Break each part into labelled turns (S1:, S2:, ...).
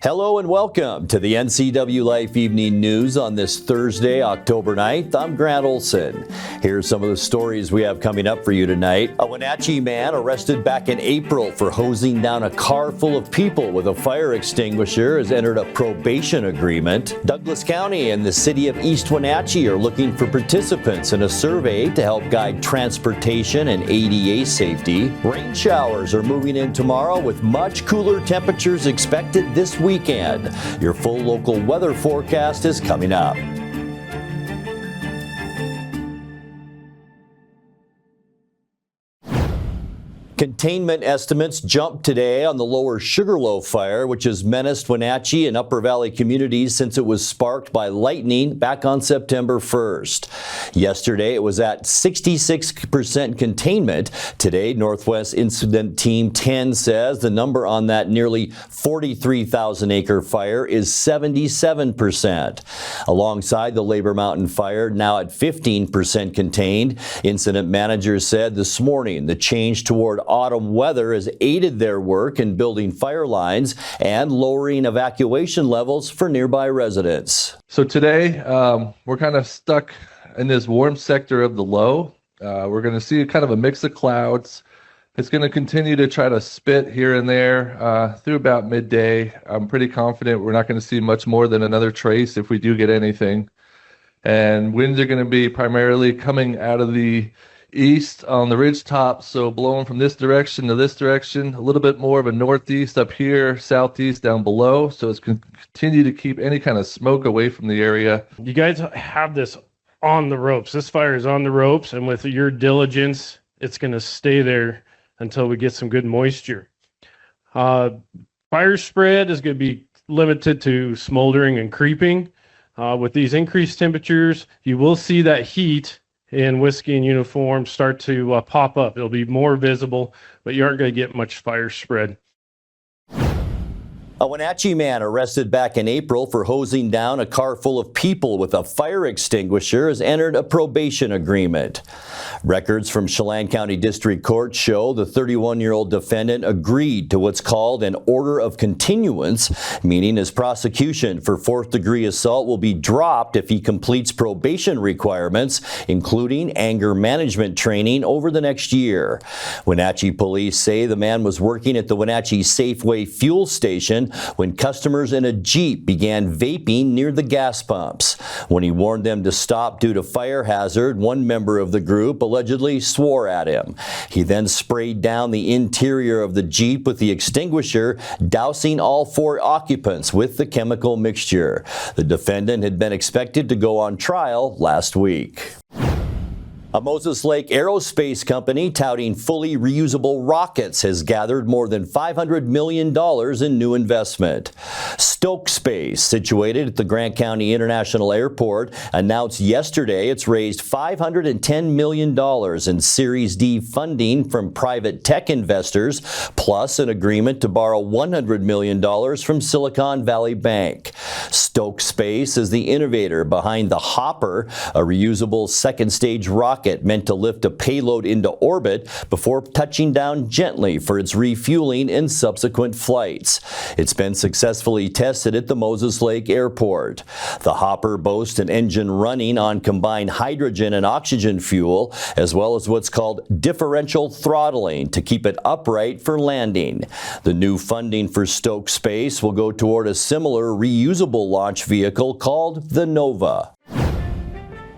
S1: Hello and welcome to the NCWLIFE Evening News on this Thursday, October 9th. I'm Grant Olson. Here's some of the stories we have coming up for you tonight. A Wenatchee man arrested back in April for hosing down a car full of people with a fire extinguisher has entered a probation agreement. Douglas County and the city of East Wenatchee are looking for participants in a survey to help guide transportation and ADA safety. Rain showers are moving in tomorrow with much cooler temperatures expected this weekend. Your full local weather forecast is coming up. Containment estimates jumped today on the Lower Sugarloaf Fire, which has menaced Wenatchee and Upper Valley communities since it was sparked by lightning back on September 1st. Yesterday, it was at 66% containment. Today, Northwest Incident Team 10 says the number on that nearly 43,000-acre fire is 77%. Alongside the Labor Mountain Fire, now at 15% contained, incident managers said this morning the change toward autumn weather has aided their work in building fire lines and lowering evacuation levels for nearby residents.
S2: So today, we're kind of stuck in this warm sector of the low. We're going to see kind of a mix of clouds. It's going to continue to try to spit here and there through about midday. I'm pretty confident we're not going to see much more than another trace if we do get anything. And winds are going to be primarily coming out of the east on the ridge top, so blowing from this direction to this direction, a little bit more of a northeast up here, southeast down below, so it's going to continue to keep any kind of smoke away from the area.
S3: You guys have this on the ropes. This fire is on the ropes, and with your diligence, it's going to stay there until we get some good moisture. Fire spread is going to be limited to smoldering and creeping. With these increased temperatures, you will see that heat in whiskey and uniform start to pop up. It'll be more visible, but you aren't going to get much fire spread.
S1: A Wenatchee man arrested back in April for hosing down a car full of people with a fire extinguisher has entered a probation agreement. Records from Chelan County District Court show the 31-year-old defendant agreed to what's called an order of continuance, meaning his prosecution for fourth-degree assault will be dropped if he completes probation requirements, including anger management training over the next year. Wenatchee police say the man was working at the Wenatchee Safeway fuel station when customers in a Jeep began vaping near the gas pumps. When he warned them to stop due to fire hazard, one member of the group allegedly swore at him. He then sprayed down the interior of the Jeep with the extinguisher, dousing all four occupants with the chemical mixture. The defendant had been expected to go on trial last week. A Moses Lake aerospace company touting fully reusable rockets has gathered more than $500 million in new investment. Stoke Space, situated at the Grant County International Airport, announced yesterday it's raised $510 million in Series D funding from private tech investors, plus an agreement to borrow $100 million from Silicon Valley Bank. Stoke Space is the innovator behind the Hopper, a reusable second-stage rocket meant to lift a payload into orbit before touching down gently for its refueling in subsequent flights. It's been successfully tested at the Moses Lake Airport. The Hopper boasts an engine running on combined hydrogen and oxygen fuel, as well as what's called differential throttling to keep it upright for landing. The new funding for Stoke Space will go toward a similar reusable launch vehicle called the Nova.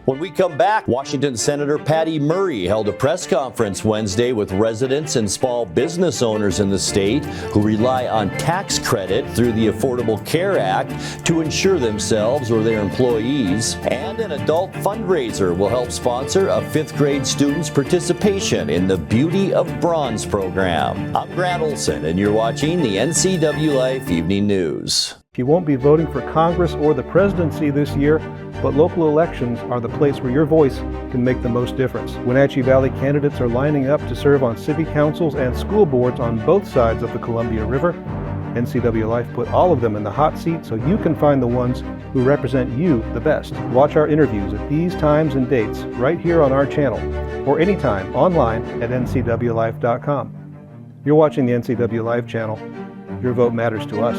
S1: When we come back, Washington Senator Patty Murray held a press conference Wednesday with residents and small business owners in the state who rely on tax credit through the Affordable Care Act to insure themselves or their employees. And an adult fundraiser will help sponsor a fifth grade student's participation in the Beauty of Bronze program. I'm Grant Olson, and you're watching the NCWLIFE Evening News.
S4: You won't be voting for Congress or the presidency this year, but local elections are the place where your voice can make the most difference. Wenatchee Valley candidates are lining up to serve on city councils and school boards on both sides of the Columbia River. NCWLIFE put all of them in the hot seat so you can find the ones who represent you the best. Watch our interviews at these times and dates right here on our channel or anytime online at ncwlife.com. You're watching the NCWLIFE channel. Your vote matters to us.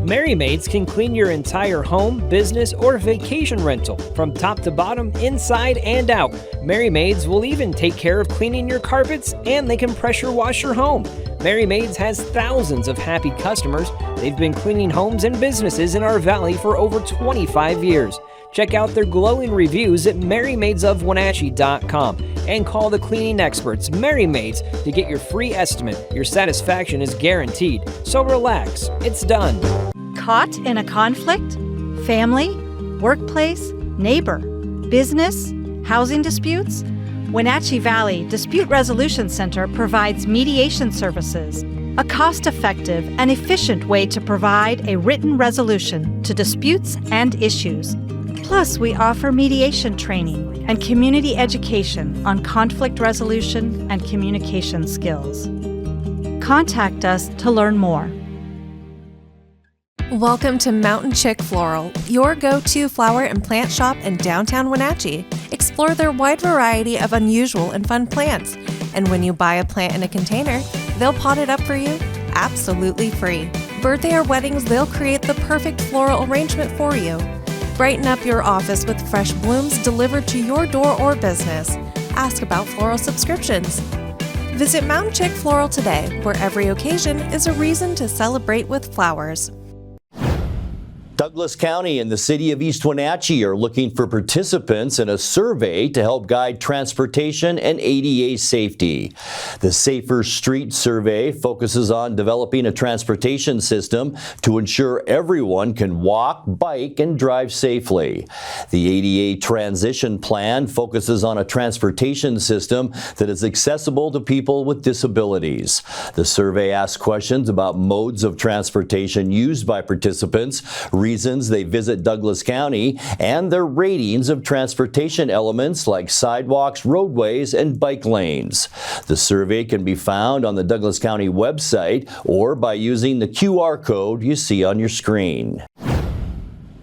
S5: Merry Maids can clean your entire home, business, or vacation rental from top to bottom, inside and out. Merry Maids will even take care of cleaning your carpets, and they can pressure wash your home. Merry Maids has thousands of happy customers. They've been cleaning homes and businesses in our valley for over 25 years. Check out their glowing reviews at merrymaidesofwenatchee.com and call the cleaning experts, Merry Maids, to get your free estimate. Your satisfaction is guaranteed, so relax. It's done.
S6: Caught in a conflict? Family? Workplace? Neighbor? Business? Housing disputes? Wenatchee Valley Dispute Resolution Center provides mediation services, a cost-effective and efficient way to provide a written resolution to disputes and issues. Plus, we offer mediation training and community education on conflict resolution and communication skills. Contact us to learn more.
S7: Welcome to Mountain Chick Floral, your go-to flower and plant shop in downtown Wenatchee. Explore their wide variety of unusual and fun plants. And when you buy a plant in a container, they'll pot it up for you absolutely free. Birthday or weddings, they'll create the perfect floral arrangement for you. Brighten up your office with fresh blooms delivered to your door or business. Ask about floral subscriptions. Visit Mountain Chick Floral today, where every occasion is a reason to celebrate with flowers.
S1: Douglas County and the city of East Wenatchee are looking for participants in a survey to help guide transportation and ADA safety. The Safer Street Survey focuses on developing a transportation system to ensure everyone can walk, bike, and drive safely. The ADA Transition Plan focuses on a transportation system that is accessible to people with disabilities. The survey asks questions about modes of transportation used by participants, reasons they visit Douglas County, and their ratings of transportation elements like sidewalks, roadways, and bike lanes. The survey can be found on the Douglas County website or by using the QR code you see on your screen.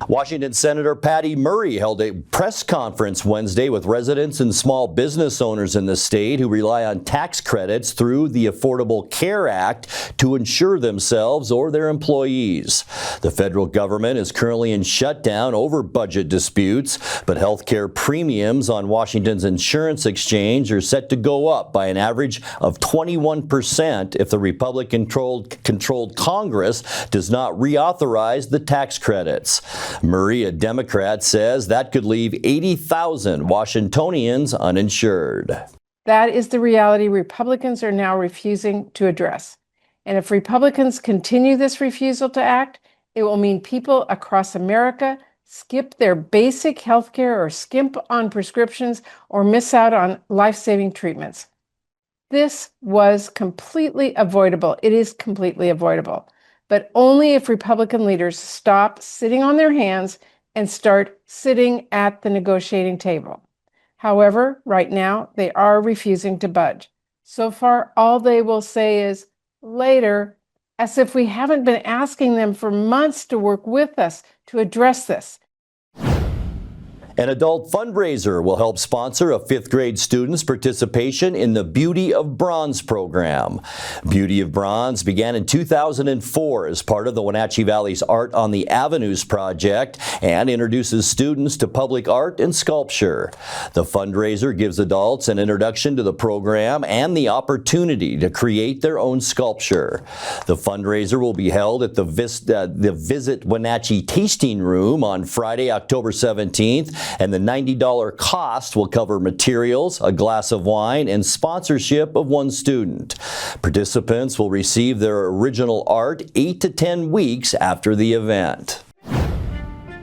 S1: Washington Senator Patty Murray held a press conference Wednesday with residents and small business owners in the state who rely on tax credits through the Affordable Care Act to insure themselves or their employees. The federal government is currently in shutdown over budget disputes, but health care premiums on Washington's insurance exchange are set to go up by an average of 21% if the Republican-controlled Congress does not reauthorize the tax credits. Murray, a Democrat, says that could leave 80,000 Washingtonians uninsured.
S8: That is the reality Republicans are now refusing to address. And if Republicans continue this refusal to act, it will mean people across America skip their basic health care or skimp on prescriptions or miss out on life-saving treatments. This was completely avoidable. It is completely avoidable. But only if Republican leaders stop sitting on their hands and start sitting at the negotiating table. However, right now, they are refusing to budge. So far, all they will say is, later, as if we haven't been asking them for months to work with us to address this.
S1: An adult fundraiser will help sponsor a fifth grade student's participation in the Beauty of Bronze program. Beauty of Bronze began in 2004 as part of the Wenatchee Valley's Art on the Avenues project and introduces students to public art and sculpture. The fundraiser gives adults an introduction to the program and the opportunity to create their own sculpture. The fundraiser will be held at the Visit Wenatchee Tasting Room on Friday, October 17th. And the $90 cost will cover materials, a glass of wine, and sponsorship of one student. Participants will receive their original art 8 to 10 weeks after the event.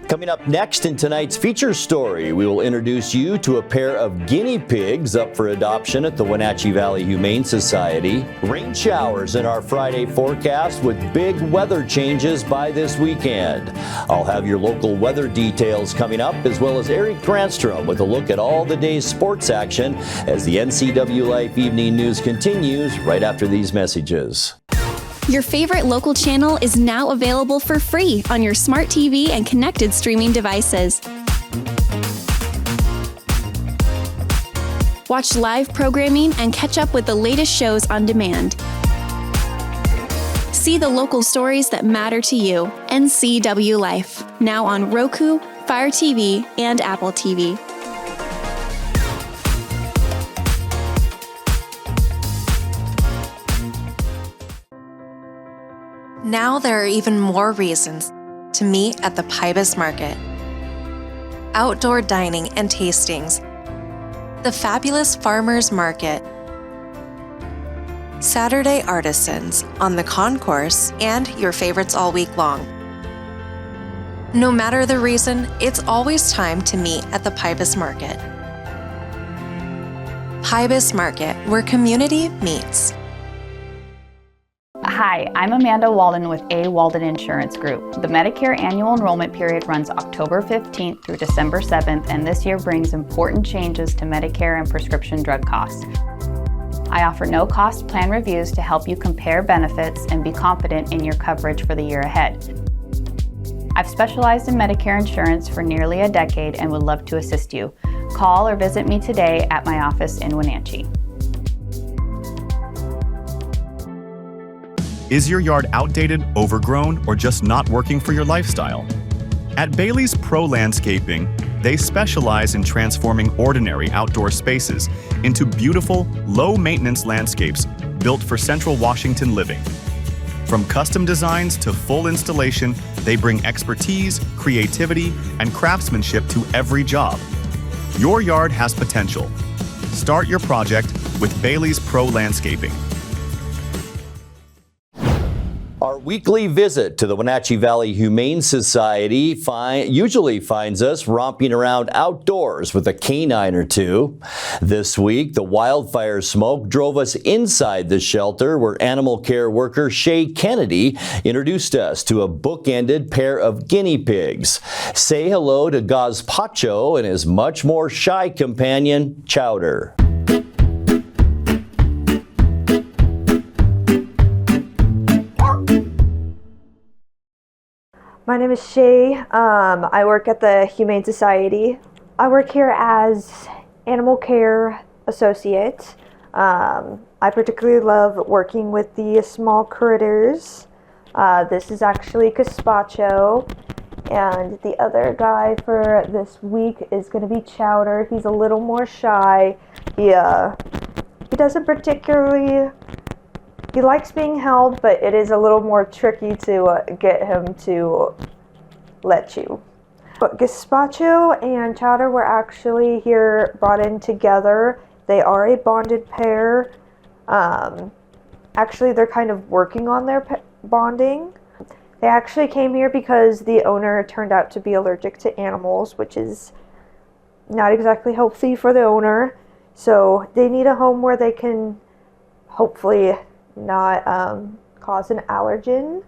S1: Coming up next in tonight's feature story, we will introduce you to a pair of guinea pigs up for adoption at the Wenatchee Valley Humane Society. Rain showers in our Friday forecast with big weather changes by this weekend. I'll have your local weather details coming up, as well as Eric Granstrom with a look at all the day's sports action as the NCWLIFE Evening News continues right after these messages.
S9: Your favorite local channel is now available for free on your smart TV and connected streaming devices. Watch live programming and catch up with the latest shows on demand. See the local stories that matter to you. NCWLIFE, now on Roku, Fire TV, and Apple TV.
S7: Now there are even more reasons to meet at the Pybus Market. Outdoor dining and tastings, the fabulous Farmers Market, Saturday artisans on the concourse, and your favorites all week long. No matter the reason, it's always time to meet at the Pybus Market. Pybus Market, where community meets.
S10: Hi, I'm Amanda Walden with A. Walden Insurance Group. The Medicare annual enrollment period runs October 15th through December 7th, and this year brings important changes to Medicare and prescription drug costs. I offer no-cost plan reviews to help you compare benefits and be confident in your coverage for the year ahead. I've specialized in Medicare insurance for nearly a decade and would love to assist you. Call or visit me today at my office in Wenatchee.
S11: Is your yard outdated, overgrown, or just not working for your lifestyle? At Bailey's Pro Landscaping, they specialize in transforming ordinary outdoor spaces into beautiful, low-maintenance landscapes built for Central Washington living. From custom designs to full installation, they bring expertise, creativity, and craftsmanship to every job. Your yard has potential. Start your project with Bailey's Pro Landscaping.
S1: Our weekly visit to the Wenatchee Valley Humane Society usually finds us romping around outdoors with a canine or two. This week, the wildfire smoke drove us inside the shelter where animal care worker Shay Kennedy introduced us to a bookended pair of guinea pigs. Say hello to Gazpacho and his much more shy companion, Chowder.
S12: My name is Shay. I work at the Humane Society. I work here as animal care associate. I particularly love working with the small critters. This is actually Gazpacho, and the other guy for this week is going to be Chowder. He's a little more shy. He doesn't particularly. He likes being held, but it is a little more tricky to get him to let you. But Gazpacho and Chowder were actually brought in together. They are a bonded pair. Actually, they're kind of working on their bonding. They actually came here because the owner turned out to be allergic to animals, which is not exactly healthy for the owner. So they need a home where they can hopefully not cause an allergen.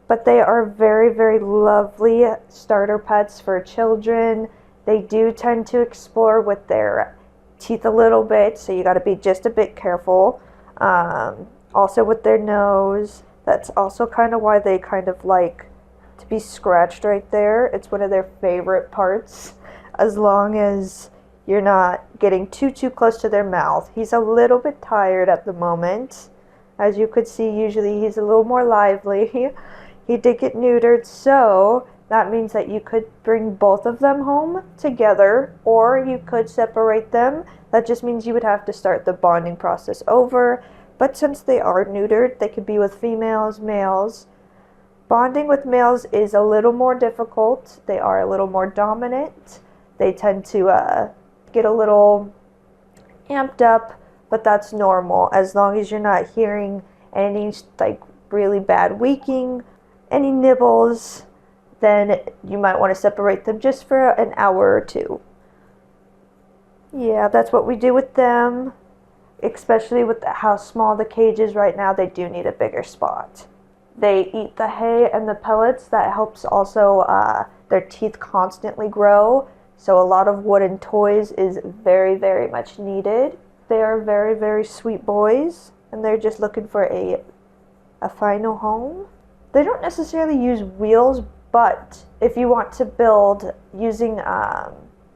S12: But they are very, very lovely starter pets for children. They do tend to explore with their teeth a little bit, so you got to be just a bit careful. Also with their nose, that's also kind of why they kind of like to be scratched right there. It's one of their favorite parts, as long as you're not getting too close to their mouth. He's a little bit tired at the moment. As you could see, usually he's a little more lively. He did get neutered, so that means that you could bring both of them home together, or you could separate them. That just means you would have to start the bonding process over. But since they are neutered, they could be with females, males. Bonding with males is a little more difficult. They are a little more dominant. They tend to get a little amped up, but that's normal as long as you're not hearing any like really bad weaking, any nibbles. Then you might want to separate them just for an hour or two. Yeah, that's what we do with them, especially with how small the cage is right now. They do need a bigger spot. They eat the hay and the pellets. That helps also their teeth constantly grow. So a lot of wooden toys is very, very much needed. They are very, very sweet boys, and they're just looking for a final home. They don't necessarily use wheels, but if you want to build using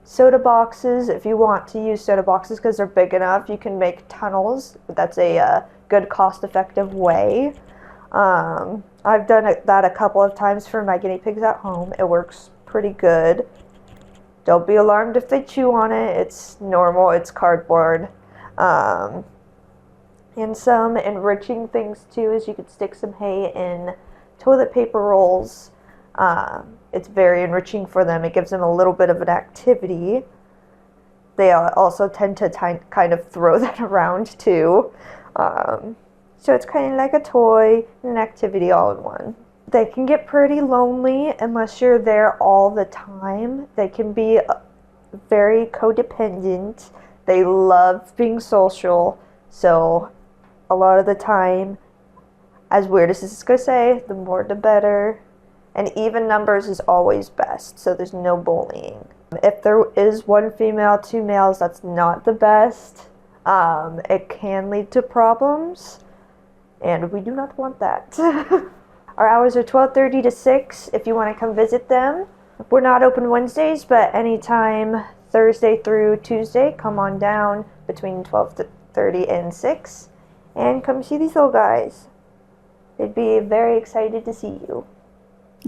S12: soda boxes, if you want to use soda boxes because they're big enough, you can make tunnels. That's a good cost-effective way. I've done that a couple of times for my guinea pigs at home. It works pretty good. Don't be alarmed if they chew on it. It's normal. It's cardboard. And some enriching things too is you could stick some hay in toilet paper rolls. It's very enriching for them. It gives them a little bit of an activity. They also tend to kind of throw that around too. So it's kind of like a toy and an activity all in one. They can get pretty lonely unless you're there all the time. They can be very codependent. They love being social. So a lot of the time, as weird as this is going to say, the more the better. And even numbers is always best, so there's no bullying. If there is one female, two males, that's not the best. It can lead to problems, and we do not want that. Our hours are 12:30 to 6 if you want to come visit them. We're not open Wednesdays, but anytime Thursday through Tuesday, come on down between 12:30 and 6 and come see these little guys. They'd be very excited to see you.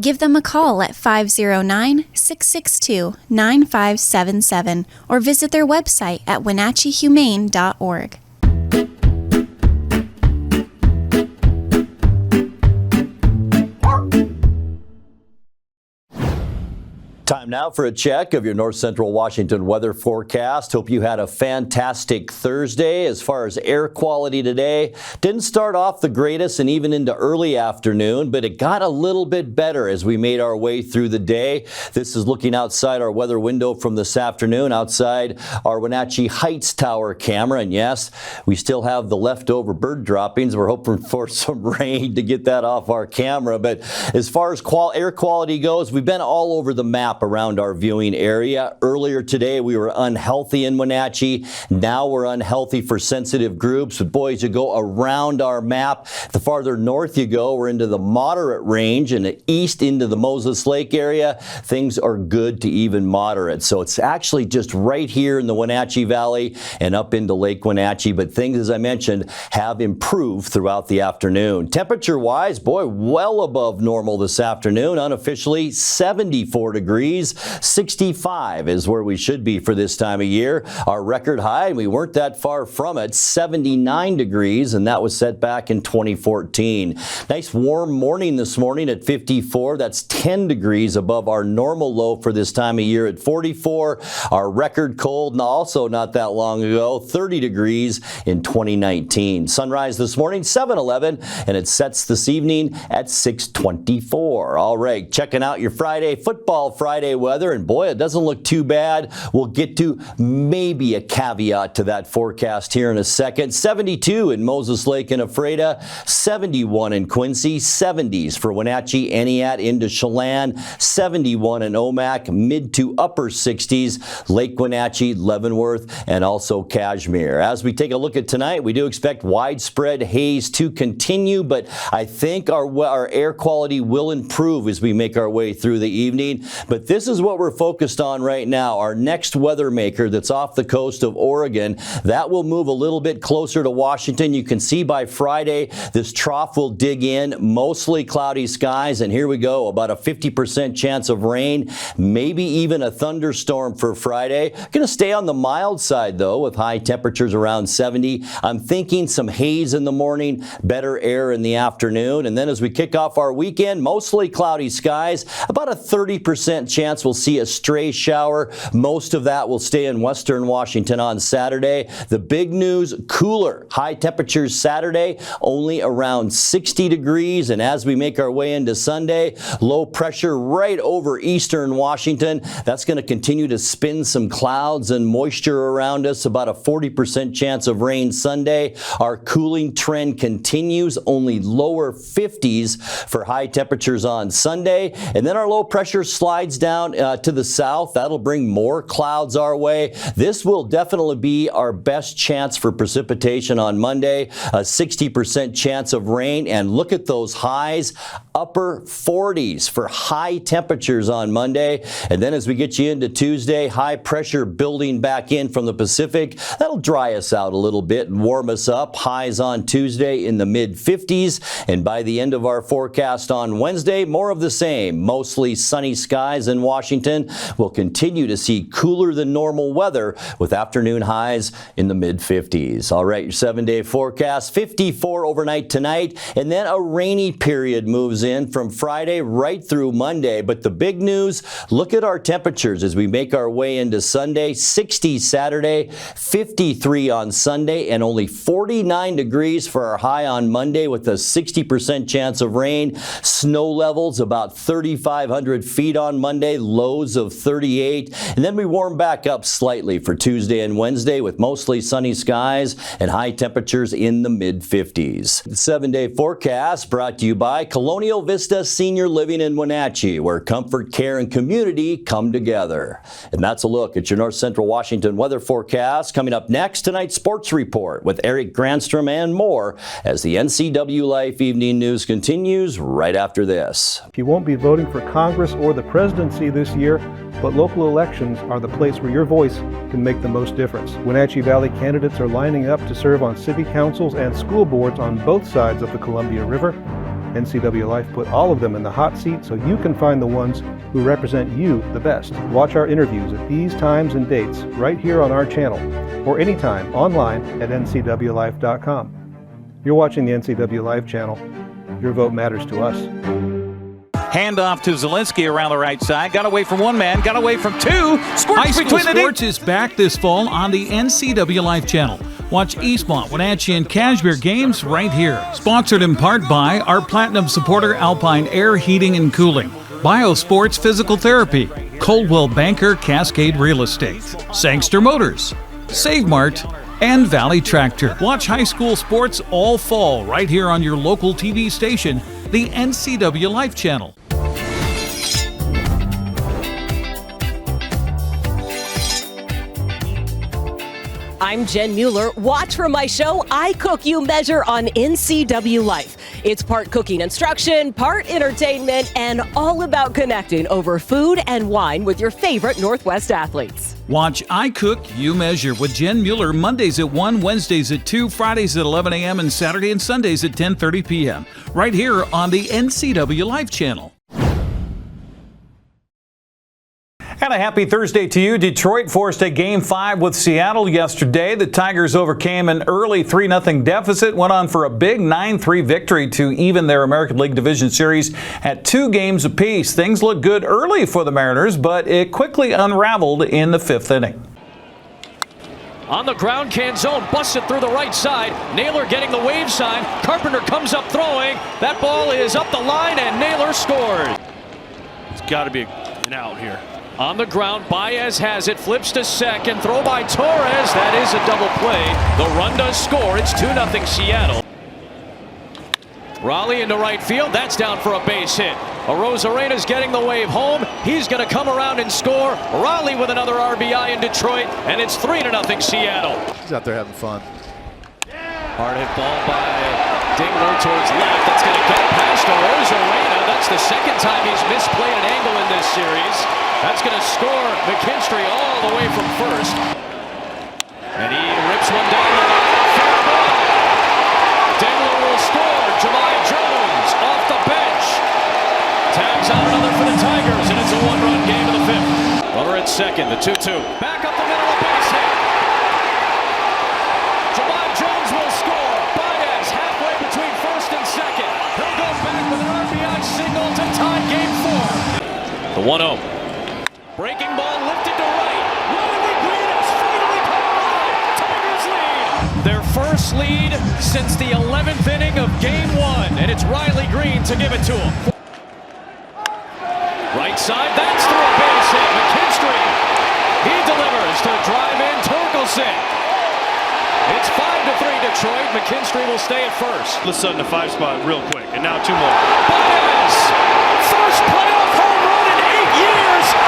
S9: Give them a call at 509-662-9577 or visit their website at wenatcheehumane.org.
S1: Time now for a check of your North Central Washington weather forecast. Hope you had a fantastic Thursday. As far as air quality today, didn't start off the greatest and even into early afternoon, but it got a little bit better as we made our way through the day. This is looking outside our weather window from this afternoon, outside our Wenatchee Heights Tower camera. And yes, we still have the leftover bird droppings. We're hoping for some rain to get that off our camera. But as far as air quality goes, we've been all over the map around our viewing area. Earlier today, we were unhealthy in Wenatchee. Now we're unhealthy for sensitive groups. But boy, as you go around our map, the farther north you go, we're into the moderate range, and the east into the Moses Lake area, things are good to even moderate. So it's actually just right here in the Wenatchee Valley and up into Lake Wenatchee. But things, as I mentioned, have improved throughout the afternoon. Temperature-wise, boy, well above normal this afternoon. Unofficially, 74 degrees. 65 is where we should be for this time of year. Our record high, and we weren't that far from it, 79 degrees, and that was set back in 2014. Nice warm morning this morning at 54. That's 10 degrees above our normal low for this time of year at 44. Our record cold, and also not that long ago, 30 degrees in 2019. Sunrise this morning, 7:11, and it sets this evening at 6:24. All right, checking out your football Friday weather, and boy, it doesn't look too bad. We'll get to maybe a caveat to that forecast here in a second. 72 in Moses Lake and Ephrata, 71 in Quincy, 70s for Wenatchee, Entiat into Chelan, 71 in Omak, mid to upper 60s, Lake Wenatchee, Leavenworth, and also Cashmere. As we take a look at tonight, we do expect widespread haze to continue, but I think our air quality will improve as we make our way through the evening. But this is what we're focused on right now. Our next weather maker that's off the coast of Oregon, that will move a little bit closer to Washington. You can see by Friday, this trough will dig in, mostly cloudy skies. And here we go, about a 50% chance of rain, maybe even a thunderstorm for Friday. Going to stay on the mild side, though, with high temperatures around 70. I'm thinking some haze in the morning, better air in the afternoon. And then as we kick off our weekend, mostly cloudy skies, about a 30% chance we'll see a stray shower. Most of that will stay in western Washington on Saturday. The big news, cooler. High temperatures Saturday, only around 60 degrees. And as we make our way into Sunday, low pressure right over eastern Washington. That's going to continue to spin some clouds and moisture around us. About a 40% chance of rain Sunday. Our cooling trend continues, only lower 50s for high temperatures on Sunday. And then our low pressure slides down to the south. That'll bring more clouds our way. This will definitely be our best chance for precipitation on Monday. A 60% chance of rain. And look at those highs, upper 40s for high temperatures on Monday. And then as we get you into Tuesday, high pressure building back in from the Pacific. That'll dry us out a little bit and warm us up. Highs on Tuesday in the mid-50s. And by the end of our forecast on Wednesday, more of the same. Mostly sunny skies in Washington. We'll continue to see cooler than normal weather with afternoon highs in the mid-50s. All right, your 7-day forecast, 54 overnight tonight, and then a rainy period moves in from Friday right through Monday. But the big news, look at our temperatures as we make our way into Sunday. 60 Saturday, 53 on Sunday, and only 49 degrees for our high on Monday with a 60% chance of rain. Snow levels about 3,500 feet on Monday, lows of 38. And then we warm back up slightly for Tuesday and Wednesday with mostly sunny skies and high temperatures in the mid-50s. The 7-day forecast brought to you by Colonial Vista Senior Living in Wenatchee, where comfort, care, and community come together. And that's a look at your North Central Washington weather forecast. Coming up next, tonight's sports report with Eric Granstrom and more as the NCWLIFE Evening News continues right after this.
S4: You won't be voting for Congress or the presidency this year, but local elections are the place where your voice can make the most difference. Wenatchee Valley candidates are lining up to serve on city councils and school boards on both sides of the Columbia River. NCWLIFE put all of them in the hot seat so you can find the ones who represent you the best. Watch our interviews at these times and dates right here on our channel or anytime online at ncwlife.com. You're watching the NCWLIFE channel. Your vote matters to us.
S13: Handoff to Zielinski around the right side. Got away from one man, got away from two.
S14: High school sports is back this fall on the NCWLIFE channel. Watch Eastmont, Wenatchee, and Cashmere games right here. Sponsored in part by our Platinum supporter Alpine Air Heating and Cooling, Biosports Physical Therapy, Coldwell Banker Cascade Real Estate, Sangster Motors, Save Mart, and Valley Tractor. Watch high school sports all fall right here on your local TV station, the NCWLIFE channel.
S15: I'm Jen Mueller. Watch for my show, I Cook, You Measure on NCWLIFE. It's part cooking instruction, part entertainment, and all about connecting over food and wine with your favorite Northwest athletes.
S14: Watch I Cook, You Measure with Jen Mueller Mondays at 1, Wednesdays at 2, Fridays at 11 a.m., and Saturday and Sundays at 10:30 p.m. right here on the NCWLIFE channel.
S13: And a happy Thursday to you. Detroit forced a Game 5 with Seattle yesterday. The Tigers overcame an early 3-0 deficit, went on for a big 9-3 victory to even their American League Division Series at 2 games apiece. Things looked good early for the Mariners, but it quickly unraveled in the 5th inning.
S16: On the ground, Canzone busts it through the right side. Naylor getting the wave sign. Carpenter comes up throwing. That ball is up the line, and Naylor scores. It's got to be an out here. On the ground, Baez has it, flips to second, throw by Torres. That is a double play. The run does score. It's 2-0 Seattle. Raleigh into right field. That's down for a base hit. Arozarena's getting the wave home. He's going to come around and score. Raleigh with another RBI in Detroit, and it's 3-0 Seattle.
S17: He's out there having fun.
S16: Hard hit ball by Dingler towards left. That's going to get past Arozarena. That's the second time he's misplayed an angle in this series. That's going to score McKinstry all the way from first. And he rips one down the line. Fair ball. Dingler will score. Jemai Jones off the bench. Tags out another for the Tigers, and it's a 1-run game in the 5th. Runner at second, the 2-2. Back up the middle, a base hit. Jemai Jones will score. Baez halfway between first and second. He'll go back with an RBI single to tie game 4. The 1-0. Breaking ball lifted to right. Riley Green has finally come alive. Tigers lead. Their first lead since the 11th inning of game 1. And it's Riley Green to give it to him. Right side, that's through a base hit. McKinstry. He delivers to drive in Torkelson. It's 5-3 Detroit. McKinstry will stay at first.
S18: All of a sudden the 5 spot real quick. And now 2 more.
S16: Baez. First playoff home run in 8 years.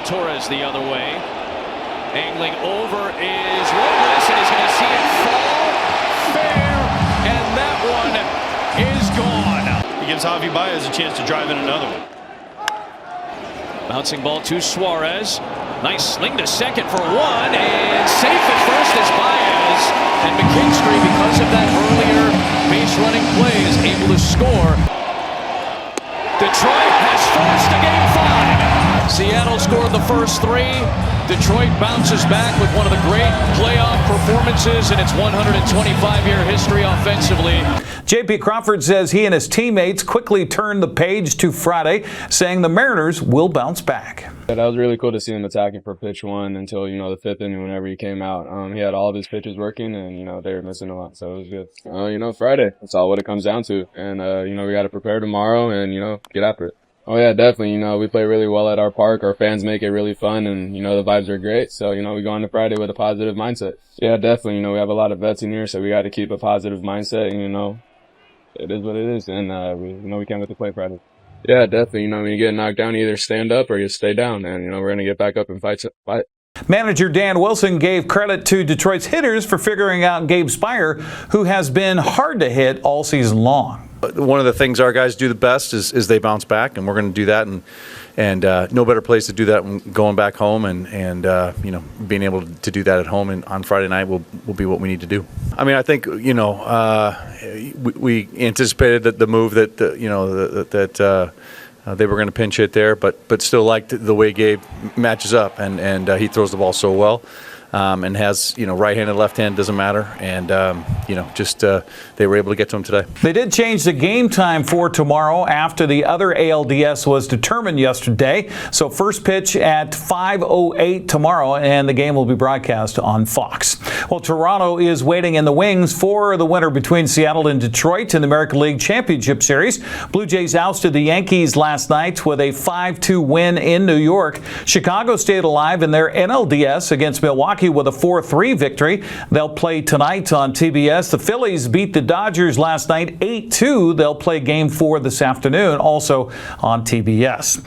S16: Torres the other way. Angling over is Robles, and he's going to see it fall fair, and that one is gone.
S17: He gives Javi Baez a chance to drive in another one.
S16: Bouncing ball to Suarez. Nice sling to second for one, and safe at first is Baez. And McKinstry, because of that earlier base running play, is able to score. Detroit has forced a game 5. Seattle scored the first 3. Detroit bounces back with one of the great playoff performances in its 125-year history offensively.
S13: J.P. Crawford says he and his teammates quickly turned the page to Friday, saying the Mariners will bounce back.
S18: Yeah, that was really cool to see him attacking for pitch 1 until, the 5th inning whenever he came out. He had all of his pitches working, and, they were missing a lot, so it was good. Friday, that's all what it comes down to. And, we got to prepare tomorrow and, get after it. Oh, yeah, definitely. We play really well at our park. Our fans make it really fun, and, the vibes are great. So, we go into Friday with a positive mindset. Yeah, definitely. We have a lot of vets in here, so we got to keep a positive mindset, and, it is what it is, and we can't wait to play Friday. Yeah, definitely. When you get knocked down, you either stand up or you stay down, and we're going to get back up and fight.
S13: Manager Dan Wilson gave credit to Detroit's hitters for figuring out Gabe Spire, who has been hard to hit all season long.
S19: One of the things our guys do the best is they bounce back, and we're going to do that, and no better place to do that than going back home, and being able to do that at home and on Friday night will be what we need to do. I mean, I think we anticipated that the move that they were going to pinch hit there, but still liked the way Gabe matches up, and he throws the ball so well. And has, right-handed, left-hand, doesn't matter. And, they were able to get to him today.
S13: They did change the game time for tomorrow after the other ALDS was determined yesterday. So first pitch at 5:08 tomorrow, and the game will be broadcast on Fox. Well, Toronto is waiting in the wings for the winner between Seattle and Detroit in the American League Championship Series. Blue Jays ousted the Yankees last night with a 5-2 win in New York. Chicago stayed alive in their NLDS against Milwaukee with a 4-3 victory. They'll play tonight on TBS. The Phillies beat the Dodgers last night 8-2. They'll play game 4 this afternoon, also on TBS.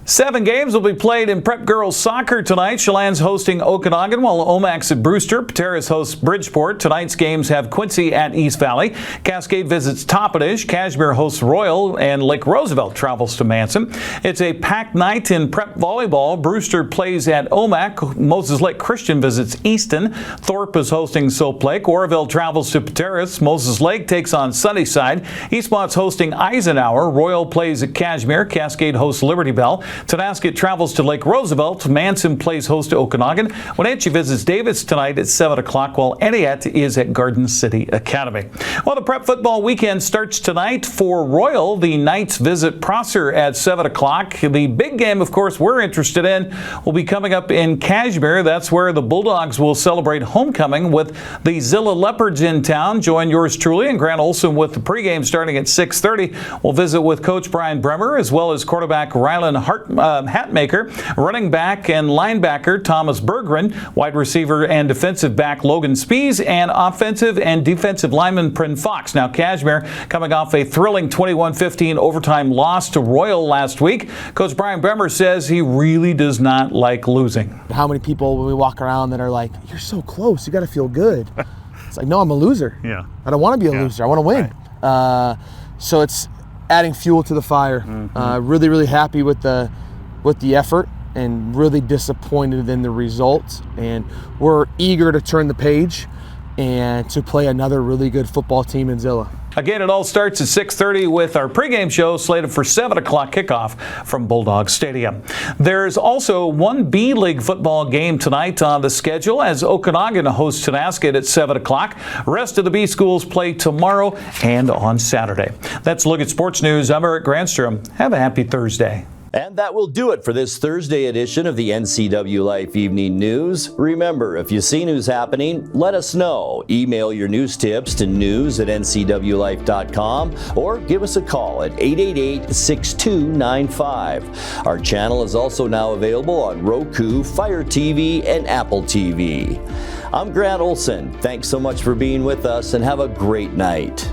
S13: 7 games will be played in Prep Girls Soccer tonight. Chelan's hosting Okanagan, while Omax at Brewster. Pateras hosts Bridgeport. Tonight's games have Quincy at East Valley. Cascade visits Toppenish. Cashmere hosts Royal, and Lake Roosevelt travels to Manson. It's a packed night in Prep Volleyball. Brewster plays at Omak. Moses Lake Christian visits Easton. Thorpe is hosting Soap Lake. Oroville travels to Pateras. Moses Lake takes on Sunnyside. Eastmont's hosting Eisenhower. Royal plays at Cashmere. Cascade hosts Liberty Bell. Tonasket travels to Lake Roosevelt. Manson plays host to Okanagan. Wenatchee visits Davis tonight at 7 o'clock, while Etiette is at Garden City Academy. Well, the prep football weekend starts tonight for Royal. The Knights visit Prosser at 7 o'clock. The big game, of course, we're interested in will be coming up in Cashmere. That's where the Bulldogs will celebrate homecoming with the Zilla Leopards in town. Join yours truly and Grant Olson with the pregame starting at 6:30. We'll visit with Coach Brian Bremer as well as quarterback Rylan Hatmaker, running back and linebacker Thomas Berggren, wide receiver and defensive back Logan Spees, and offensive and defensive lineman Prin Fox. Now, Cashmere coming off a thrilling 21-15 overtime loss to Royal last week. Coach Brian Bremer says he really does not like losing.
S20: How many people when we walk around that are like, "You're so close, you got to feel good." It's like, no, I'm a loser.
S13: Yeah.
S20: I don't want to be a loser. I want to win. Right. So it's adding fuel to the fire. Really, really happy with the effort and really disappointed in the results. And we're eager to turn the page and to play another really good football team in Zilla.
S13: Again, it all starts at 6:30 with our pregame show slated for 7 o'clock kickoff from Bulldog Stadium. There's also one B-League football game tonight on the schedule as Okanagan hosts Tonasket at 7 o'clock. Rest of the B schools play tomorrow and on Saturday. That's a look at sports news. I'm Eric Granstrom. Have a happy Thursday.
S1: And that will do it for this Thursday edition of the NCW Life Evening News. Remember, if you see news happening, let us know. Email your news tips to news@ncwlife.com or give us a call at 888-6295. Our channel is also now available on Roku, Fire TV, and Apple TV. I'm Grant Olson. Thanks so much for being with us and have a great night.